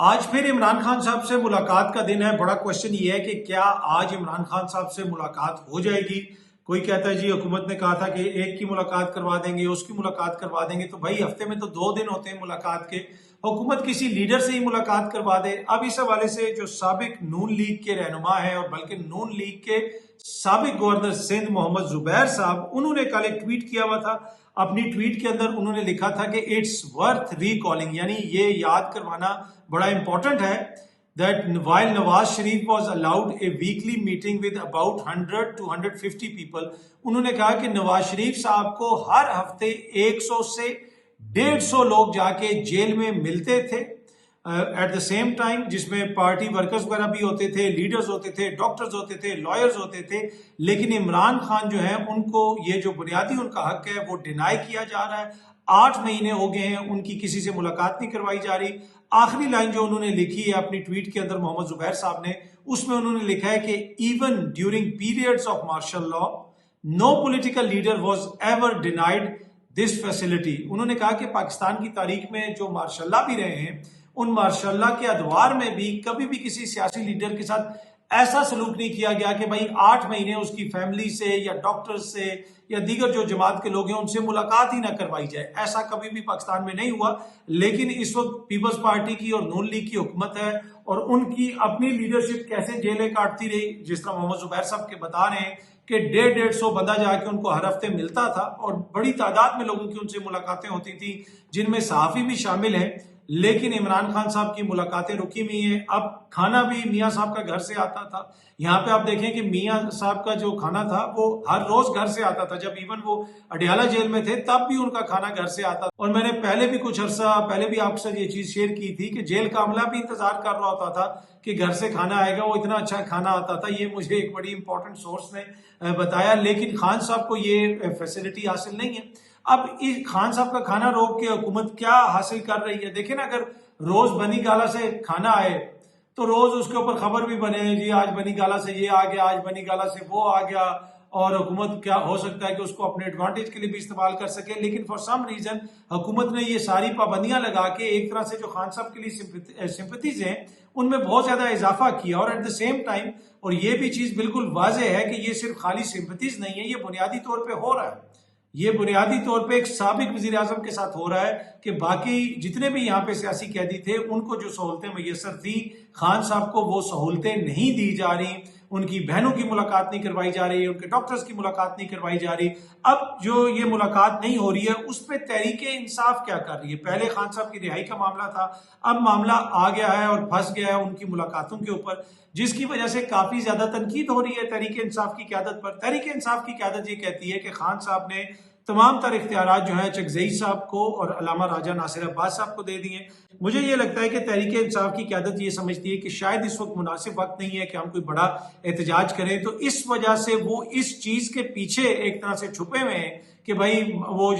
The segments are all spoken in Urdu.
آج پھر عمران خان صاحب سے ملاقات کا دن ہے. بڑا کوشچن یہ ہے کہ کیا آج عمران خان صاحب سے ملاقات ہو جائے گی؟ کوئی کہتا ہے جی حکومت نے کہا تھا کہ ایک کی ملاقات کروا دیں گے، اس کی ملاقات کروا دیں گے. تو بھائی ہفتے میں تو 2 دن ہوتے ہیں ملاقات کے، حکومت کسی لیڈر سے ہی ملاقات کروا دے. اب اس حوالے سے جو سابق نون لیگ کے رہنما ہیں اور بلکہ نون لیگ کے سابق گورنر سندھ محمد زبیر صاحب، انہوں نے کل ایک ٹویٹ کیا ہوا تھا. اپنی ٹویٹ کے اندر انہوں نے لکھا تھا کہ اٹس ورتھ ریکالنگ، یعنی یہ یاد کروانا بڑا امپورٹنٹ ہے that while Nawaz Sharif was allowed a weekly meeting with about 100 to 150 people، انہوں نے کہا کہ نواز شریف صاحب کو ہر ہفتے 100 سے 150 لوگ جا کے جیل میں ملتے تھے ایٹ دا سیم ٹائم، جس میں پارٹی ورکرز وغیرہ بھی ہوتے تھے، لیڈرز ہوتے تھے، ڈاکٹرز ہوتے تھے، لائرز ہوتے تھے. لیکن عمران خان جو ہیں ان کو یہ جو بنیادی ان کا حق ہے وہ ڈینائی کیا جا رہا ہے. 8 مہینے ہو گئے ہیں ان کی کسی سے ملاقات نہیں کروائی جا رہی. آخری لائن جو انہوں نے لکھی ہے اپنی ٹویٹ کے اندر محمد زبیر صاحب نے، اس میں انہوں نے لکھا ہے کہ even during periods of martial law no political leader was ever denied this facility. انہوں نے کہا کہ پاکستان کی تاریخ میں جو مارشل لا بھی رہے ہیں، ان مارشاء اللہ کے ادوار میں بھی کبھی بھی کسی سیاسی لیڈر کے ساتھ ایسا سلوک نہیں کیا گیا کہ بھائی 8 مہینے اس کی فیملی سے یا ڈاکٹر سے یا دیگر جو جماعت کے لوگ ہیں ان سے ملاقات ہی نہ کروائی جائے. ایسا کبھی بھی پاکستان میں نہیں ہوا. لیکن اس وقت پیپلز پارٹی کی اور نون لیگ کی حکومت ہے اور ان کی اپنی لیڈرشپ کیسے جیلیں کاٹتی رہی، جس طرح محمد زبیر صاحب کے بتا رہے ہیں کہ 150 بندہ جا کے ان کو ہر ہفتے ملتا تھا اور بڑی تعداد میں لوگوں کی ان سے ملاقاتیں ہوتی تھیں، جن میں صحافی بھی شامل ہیں. لیکن عمران خان صاحب کی ملاقاتیں رکی ہوئی ہیں. اب کھانا بھی میاں صاحب کا گھر سے آتا تھا. یہاں پہ آپ دیکھیں کہ میاں صاحب کا جو کھانا تھا وہ ہر روز گھر سے آتا تھا. جب ایون وہ اڈیالہ جیل میں تھے تب بھی ان کا کھانا گھر سے آتا تھا. اور میں نے پہلے بھی کچھ عرصہ پہلے بھی آپ سے یہ چیز شیئر کی تھی کہ جیل کا عملہ بھی انتظار کر رہا ہوتا تھا کہ گھر سے کھانا آئے گا. وہ اتنا اچھا کھانا آتا تھا. یہ مجھے ایک بڑی امپورٹنٹ سورس نے بتایا. لیکن خان صاحب کو یہ فیسلٹی حاصل نہیں ہے. اب اس خان صاحب کا کھانا روک کے حکومت کیا حاصل کر رہی ہے؟ دیکھیں نا، اگر روز بنی گالا سے کھانا آئے تو روز اس کے اوپر خبر بھی بنے جی آج بنی گالا سے یہ آ گیا، آج بنی گالا سے وہ آ گیا، اور حکومت کیا ہو سکتا ہے کہ اس کو اپنے ایڈوانٹیج کے لیے بھی استعمال کر سکے. لیکن فار سم ریزن حکومت نے یہ ساری پابندیاں لگا کے ایک طرح سے جو خان صاحب کے لیے سمپتیز ہیں ان میں بہت زیادہ اضافہ کیا. اور ایٹ دا سیم ٹائم اور یہ بھی چیز بالکل واضح ہے کہ یہ صرف خالی سمپتیز نہیں ہے، یہ بنیادی طور پہ ہو رہا ہے. یہ بنیادی طور پہ ایک سابق وزیر اعظم کے ساتھ ہو رہا ہے کہ باقی جتنے بھی یہاں پہ سیاسی قیدی تھے ان کو جو سہولتیں میسر تھیں، خان صاحب کو وہ سہولتیں نہیں دی جا رہی. ان کی بہنوں کی ملاقات نہیں کروائی جا رہی، ان کے ڈاکٹرز کی ملاقات نہیں کروائی جا رہی. اب جو یہ ملاقات نہیں ہو رہی ہے اس پہ تحریک انصاف کیا کر رہی ہے؟ پہلے خان صاحب کی رہائی کا معاملہ تھا، اب معاملہ آ گیا ہے اور پھنس گیا ہے ان کی ملاقاتوں کے اوپر، جس کی وجہ سے کافی زیادہ تنقید ہو رہی ہے تحریک انصاف کی قیادت پر. تحریک انصاف کی قیادت یہ کہتی ہے کہ خان صاحب نے تمام تر اختیارات جو ہیں چکزئی صاحب کو اور علامہ راجہ ناصر عباس صاحب کو دے دیے. مجھے یہ لگتا ہے کہ تحریک انصاف کی قیادت یہ سمجھتی ہے کہ شاید اس وقت مناسب وقت نہیں ہے کہ ہم کوئی بڑا احتجاج کریں، تو اس وجہ سے وہ اس چیز کے پیچھے ایک طرح سے چھپے ہوئے ہیں کہ بھائی وہ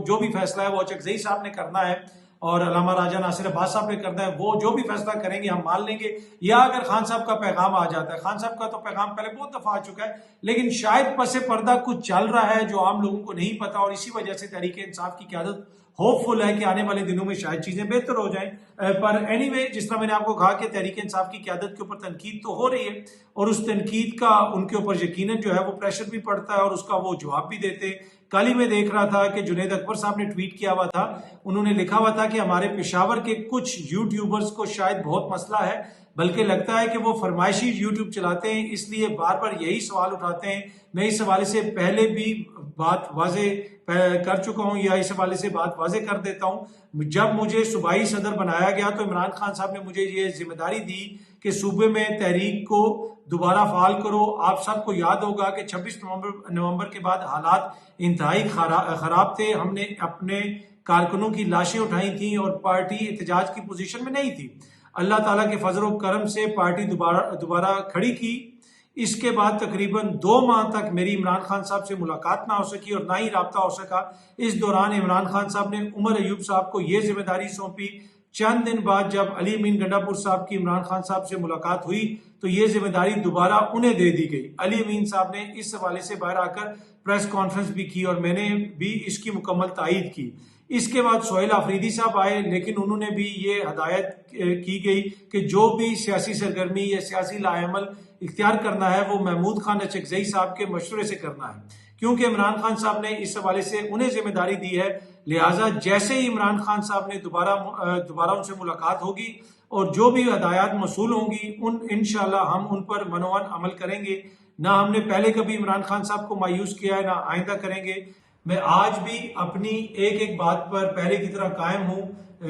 جو بھی فیصلہ ہے وہ چکزئی صاحب نے کرنا ہے اور علامہ راجہ ناصر عباس صاحب نے کرنا ہے. وہ جو بھی فیصلہ کریں گے ہم مان لیں گے. یا اگر خان صاحب کا پیغام آ جاتا ہے، خان صاحب کا تو پیغام پہلے بہت دفعہ آ چکا ہے، لیکن شاید پس پردہ کچھ چل رہا ہے جو عام لوگوں کو نہیں پتا، اور اسی وجہ سے تحریک انصاف کی قیادت ہوپ فل ہے کہ آنے والے دنوں میں شاید چیزیں بہتر ہو جائیں. پر اینی وے، جس طرح میں نے آپ کو کہا کہ تحریک انصاف کی قیادت کے اوپر تنقید تو ہو رہی ہے اور اس تنقید کا ان کے اوپر یقیناً جو ہے وہ پریشر بھی پڑتا ہے اور اس کا وہ جواب بھی دیتے. کل ہی میں دیکھ رہا تھا کہ جنید اکبر صاحب نے ٹویٹ کیا ہوا تھا. انہوں نے لکھا ہوا تھا کہ ہمارے پشاور کے کچھ یوٹیوبرز کو شاید بہت مسئلہ ہے، بلکہ لگتا ہے کہ وہ فرمائشی یوٹیوب چلاتے ہیں، اس لیے بار بار یہی سوال اٹھاتے ہیں. میں اس حوالے سے پہلے بھی بات واضح کر چکا ہوں یا اس حوالے سے بات واضح کر دیتا ہوں. جب مجھے صوبائی صدر بنایا گیا تو عمران خان صاحب نے مجھے یہ ذمہ داری دی کہ صوبے میں تحریک کو دوبارہ فعال کرو. آپ سب کو یاد ہوگا کہ 26 نومبر کے بعد حالات انتہائی خراب تھے. ہم نے اپنے کارکنوں کی لاشیں اٹھائی تھیں اور پارٹی احتجاج کی پوزیشن میں نہیں تھی. اللہ تعالیٰ کے فضل و کرم سے پارٹی دوبارہ کھڑی کی. اس کے بعد تقریباً 2 ماہ تک میری عمران خان صاحب سے ملاقات نہ ہو سکی اور نہ ہی رابطہ ہو سکا. اس دوران عمران خان صاحب نے عمر ایوب صاحب کو یہ ذمہ داری سونپی. چند دن بعد جب علی امین گنڈا پور صاحب کی عمران خان صاحب سے ملاقات ہوئی تو یہ ذمہ داری دوبارہ انہیں دے دی گئی. علی امین صاحب نے اس حوالے سے باہر آ کر پریس کانفرنس بھی کی اور میں نے بھی اس کی مکمل تائید کی. اس کے بعد سہیل آفریدی صاحب آئے، لیکن انہوں نے بھی یہ ہدایت کی گئی کہ جو بھی سیاسی سرگرمی یا سیاسی لاعمل اختیار کرنا ہے وہ محمود خان اچکزئی صاحب کے مشورے سے کرنا ہے، کیونکہ عمران خان صاحب نے اس حوالے سے انہیں ذمہ داری دی ہے، لہٰذا جیسے ہی عمران خان صاحب نے دوبارہ ان سے ملاقات ہوگی اور جو بھی ہدایات موصول ہوں گی انشاءاللہ ہم ان پر منوان عمل کریں گے۔ نہ ہم نے پہلے کبھی عمران خان صاحب کو مایوس کیا ہے، نہ آئندہ کریں گے۔ میں آج بھی اپنی ایک بات پر پہلے کی طرح قائم ہوں۔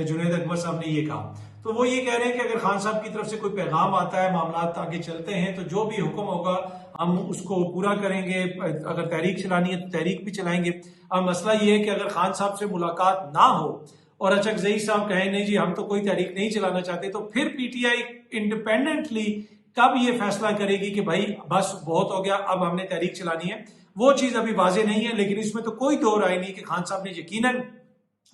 جنید اکبر صاحب نے یہ کہا، تو وہ یہ کہہ رہے ہیں کہ اگر خان صاحب کی طرف سے کوئی پیغام آتا ہے، معاملات آگے چلتے ہیں تو جو بھی حکم ہوگا ہم اس کو پورا کریں گے، اگر تحریک چلانی ہے تو تحریک بھی چلائیں گے۔ اب مسئلہ یہ ہے کہ اگر خان صاحب سے ملاقات نہ ہو اور اچکزئی صاحب کہیں نہیں جی ہم تو کوئی تحریک نہیں چلانا چاہتے، تو پھر پی ٹی آئی انڈیپینڈنٹلی کب یہ فیصلہ کرے گی کہ بھائی بس بہت ہو گیا، اب ہم نے تحریک چلانی ہے، وہ چیز ابھی واضح نہیں ہے۔ لیکن اس میں تو کوئی دو رائے نہیں کہ خان صاحب نے یقیناً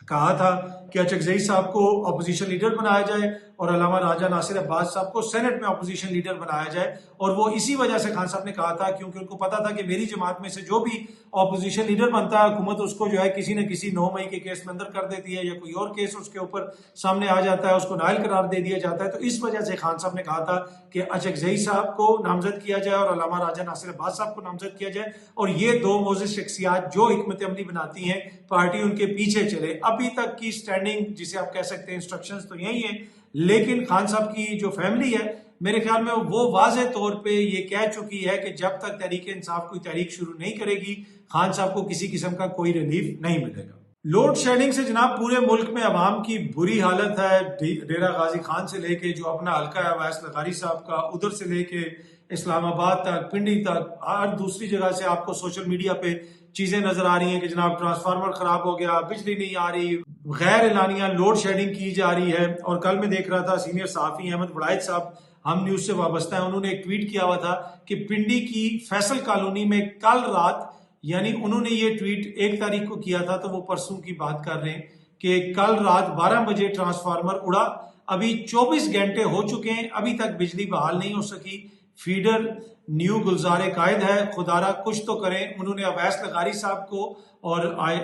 کہا تھا کہ اچکزئی صاحب کو اپوزیشن لیڈر بنایا جائے اور علامہ راجہ ناصر عباس صاحب کو سینٹ میں اپوزیشن لیڈر بنایا جائے، اور وہ اسی وجہ سے خان صاحب نے کہا تھا کیونکہ ان کو پتا تھا کہ میری جماعت میں سے جو بھی اپوزیشن لیڈر بنتا ہے حکومت اس کو جو ہے کسی نہ کسی 9 مئی کے کیس میں اندر کر دیتی ہے، یا کوئی اور کیس اس کے اوپر سامنے آ جاتا ہے، اس کو نائل قرار دے دیا جاتا ہے۔ تو اس وجہ سے خان صاحب نے کہا تھا کہ اچکزئی صاحب کو نامزد کیا جائے اور علامہ راجہ ناصر عباس صاحب کو نامزد کیا جائے، اور یہ دو معزز شخصیات جو حکمت عملی بناتی ہیں پارٹی ان کے پیچھے چلے۔ ابھی تک کی سٹینڈنگ جسے آپ کہہ سکتے ہیں انسٹرکشنز تو یہی ہیں، لیکن خان صاحب کی جو فیملی ہے میرے خیال میں وہ واضح طور پہ یہ کہہ چکی ہے کہ جب تک تحریک انصاف کوئی تحریک شروع نہیں کرے گی خان صاحب کو کسی قسم کا کوئی ریلیف نہیں ملے گا۔ لوڈ شیڈنگ سے جناب پورے ملک میں عوام کی بری حالت ہے، ڈیرہ غازی خان سے لے کے جو اپنا حلقہ ہے اویس لغاری صاحب کا، ادھر سے لے کے اسلام آباد تک، پنڈی تک، ہر دوسری جگہ سے آپ کو سوشل میڈیا پہ چیزیں نظر آ رہی ہیں کہ جناب ٹرانسفارمر خراب ہو گیا، بجلی نہیں آ رہی، غیر اعلانیہ لوڈ شیڈنگ کی جا رہی ہے۔ اور کل میں دیکھ رہا تھا سینئر صحافی احمد وڑائچ صاحب ہم نیوز سے وابستہ ہیں، انہوں نے ایک ٹویٹ کیا ہوا تھا کہ پنڈی کی فیصل کالونی میں کل رات، یعنی انہوں نے یہ ٹویٹ 1 تاریخ کو کیا تھا تو وہ پرسوں کی بات کر رہے ہیں کہ کل رات 12 بجے ٹرانسفارمر اڑا، ابھی 24 گھنٹے ہو چکے ہیں، ابھی تک بجلی بحال نہیں ہو سکی، فیڈر نیو گلزار قائد ہے، خدارہ کچھ تو کریں۔ انہوں نے اویس لغاری صاحب کو اور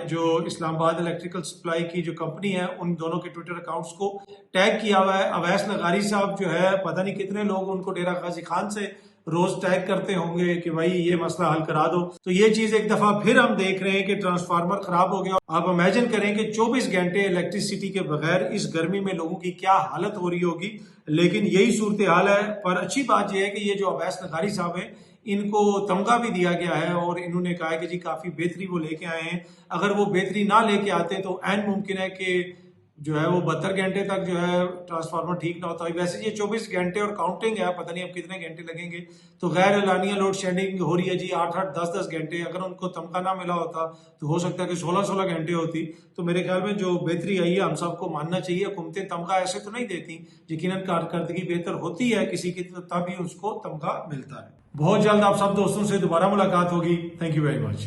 جو اسلام آباد الیکٹریکل سپلائی کی جو کمپنی ہے ان دونوں کے ٹویٹر اکاؤنٹس کو ٹیگ کیا ہوا ہے۔ اویس لغاری صاحب جو ہے پتہ نہیں کتنے لوگ ان کو ڈیرہ غازی خان سے روز ٹیگ کرتے ہوں گے کہ بھائی یہ مسئلہ حل کرا دو۔ تو یہ چیز ایک دفعہ پھر ہم دیکھ رہے ہیں کہ ٹرانسفارمر خراب ہو گیا۔ آپ امیجن کریں کہ 24 گھنٹے الیکٹریسٹی کے بغیر اس گرمی میں لوگوں کی کیا حالت ہو رہی ہوگی، لیکن یہی صورتحال ہے۔ پر اچھی بات یہ ہے کہ یہ جو اویس لغاری صاحب ہیں ان کو تمغہ بھی دیا گیا ہے اور انہوں نے کہا ہے کہ جی کافی بہتری وہ لے کے آئے ہیں، اگر وہ بہتری نہ لے کے آتے تو عین ممکن ہے کہ جو ہے وہ 72 گھنٹے تک جو ہے ٹرانسفارمر ٹھیک نہ ہوتا ہے۔ ویسے یہ 24 گھنٹے اور کاؤنٹنگ ہے، پتہ نہیں اب کتنے گھنٹے لگیں گے۔ تو غیر اعلانیہ لوڈ شیڈنگ ہو رہی ہے جی 8-8 10-10 گھنٹے، اگر ان کو تمغہ نہ ملا ہوتا تو ہو سکتا ہے کہ 16-16 گھنٹے ہوتی۔ تو میرے خیال میں جو بہتری آئی ہے ہم سب کو ماننا چاہیے۔ حکومتیں تمغہ ایسے تو نہیں دیتی، یقیناً کارکردگی بہتر ہوتی ہے کسی کی تبھی اس کو تمغہ ملتا ہے۔ بہت جلد آپ سب دوستوں سے دوبارہ ملاقات ہوگی۔ Thank you very much.